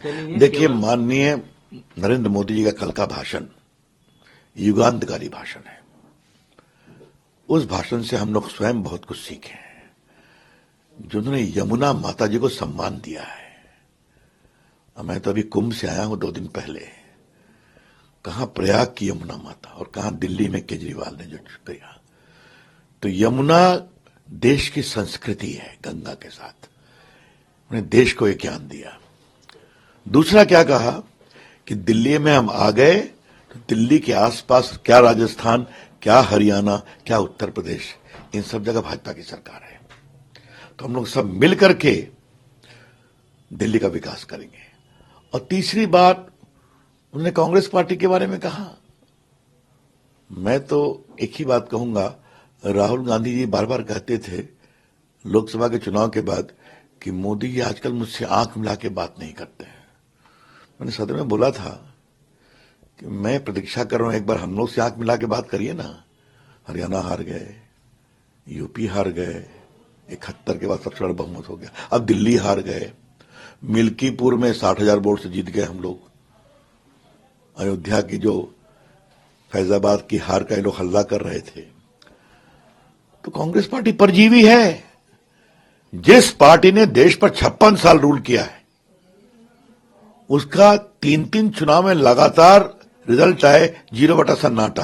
समझते नहीं है। देखिए, माननीय नरेंद्र मोदी जी का कल का भाषण युगांतकारी भाषण है। उस भाषण से हम लोग स्वयं बहुत कुछ सीखे हैं। जिन्होंने यमुना माता जी को सम्मान दिया है। मैं तो अभी कुंभ से आया हूं 2 दिन पहले। कहां प्रयाग की यमुना माता और कहां दिल्ली में केजरीवाल ने जो किया। तो यमुना देश की संस्कृति है। गंगा के साथ उन्हें देश को एक ज्ञान दिया। दूसरा क्या कहा कि दिल्ली में हम आ गए तो दिल्ली के आसपास क्या राजस्थान, क्या हरियाणा, क्या उत्तर प्रदेश, इन सब जगह भाजपा की सरकार है। तो हम लोग सब मिलकर के दिल्ली का विकास करेंगे। और तीसरी बात, उन्होंने कांग्रेस पार्टी के बारे में कहा। मैं तो एक ही बात कहूंगा, राहुल गांधी जी बार बार कहते थे लोकसभा के चुनाव के बाद कि मोदी जी आजकल मुझसे आंख मिला के बात नहीं करते हैं। मैंने सदन में बोला था कि मैं प्रतीक्षा कर रहा हूं, एक बार हम लोग से आंख मिला के बात करिए ना। हरियाणा हार गए, यूपी हार गए, 71 के बाद सबसे बड़ा बहुमत हो गया। अब दिल्ली हार गए, मिल्कीपुर में 60,000 वोट से जीत गए हम लोग। अयोध्या की जो फैजाबाद की हार का ये लोग हल्ला कर रहे थे। तो कांग्रेस पार्टी परजीवी है। जिस पार्टी ने देश पर 56 साल रूल किया है, उसका 3 चुनाव में लगातार रिजल्ट आए 0/सन्नाटा।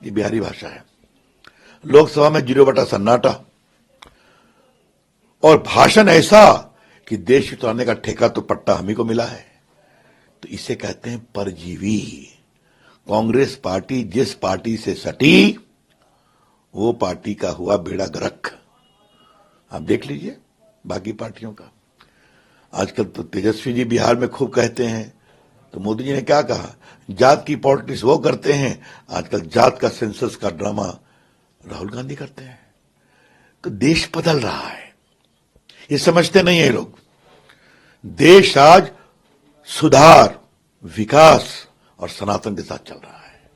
ये बिहारी भाषा है। लोकसभा में 0/सन्नाटा और भाषण ऐसा कि देश चलाने का ठेका तो पट्टा हम ही को मिला है। तो इसे कहते हैं परजीवी। कांग्रेस पार्टी जिस पार्टी से सटी, वो पार्टी का हुआ बेड़ा गर्क। आप देख लीजिए बाकी पार्टियों का। आजकल तो तेजस्वी जी बिहार में खूब कहते हैं, तो मोदी जी ने क्या कहा, जात की पॉलिटिक्स वो करते हैं। आजकल जात का सेंसस का ड्रामा राहुल गांधी करते हैं। तो देश बदल रहा है, ये समझते नहीं है लोग। देश आज सुधार, विकास और सनातन के साथ चल रहा है।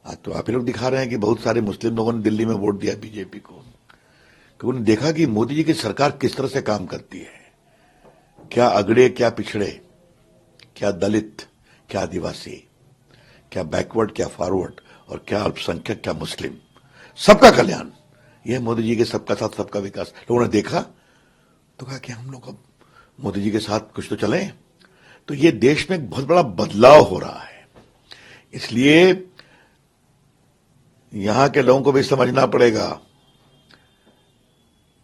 आज तो आप ही लोग दिखा रहे हैं कि बहुत सारे मुस्लिम लोगों ने दिल्ली में वोट दिया बीजेपी को, कि उन्होंने देखा कि मोदी जी की सरकार किस तरह से काम करती है। क्या अगड़े, क्या पिछड़े, क्या दलित, क्या आदिवासी, क्या बैकवर्ड, क्या फॉरवर्ड, और क्या अल्पसंख्यक, क्या मुस्लिम, सबका कल्याण। यह मोदी जी के सबका साथ सबका विकास। लोगों ने देखा तो कहा कि हम लोग अब मोदी जी के साथ कुछ तो चले। तो ये देश में एक बहुत बड़ा बदलाव हो रहा है। इसलिए यहां के लोगों को भी समझना पड़ेगा,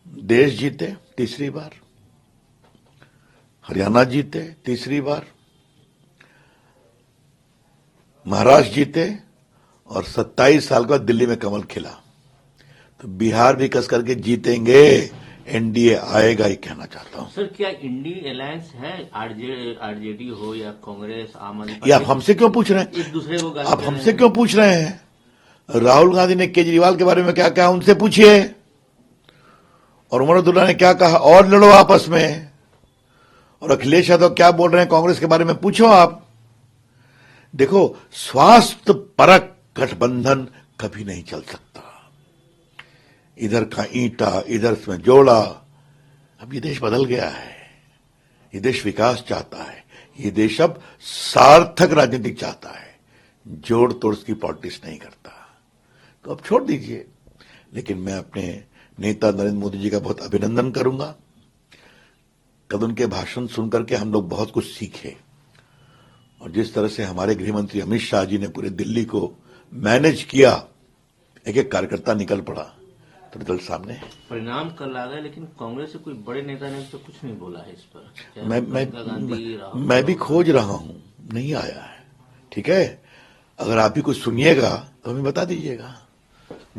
देश जीते तीसरी बार, हरियाणा जीते तीसरी बार, महाराष्ट्र जीते और 27 साल के बाद दिल्ली में कमल खिला, तो बिहार भी कस करके जीतेंगे। एनडीए आएगा ही कहना चाहता हूं। सर, क्या इंडी अलायंस है, आरजेडी हो या कांग्रेस, आम आदमी पार्टी? आप हमसे क्यों पूछ रहे हैं? एक दूसरे को आप हमसे क्यों पूछ रहे हैं? राहुल गांधी ने केजरीवाल के बारे में क्या कहा, उनसे पूछिए। और उमर अब्दुल्ला ने क्या कहा, और लड़ो आपस में। और अखिलेश यादव क्या बोल रहे हैं कांग्रेस के बारे में, पूछो आप। देखो, स्वास्थ्य परक गठबंधन कभी नहीं चल सकता। इधर का ईंटा इधर में जोड़ा। अब ये देश बदल गया है। ये देश विकास चाहता है। ये देश अब सार्थक राजनीति चाहता है, जोड़ तोड़ की पॉलिटिक्स नहीं करता। तो अब छोड़ दीजिए। लेकिन मैं अपने नेता नरेंद्र मोदी जी का बहुत अभिनंदन करूंगा। कल उनके भाषण सुनकर के हम लोग बहुत कुछ सीखे। और जिस तरह से हमारे गृहमंत्री अमित शाह जी ने पूरे दिल्ली को मैनेज किया, एक एक कार्यकर्ता निकल पड़ा, तो रिजल्ट सामने है। परिणाम कल आ गए, लेकिन कांग्रेस से कोई बड़े नेता ने तो कुछ नहीं बोला है इस पर। मैं भी खोज रहा हूं, नहीं आया है। ठीक है, अगर आप भी कुछ सुनिएगा तो हमें बता दीजिएगा।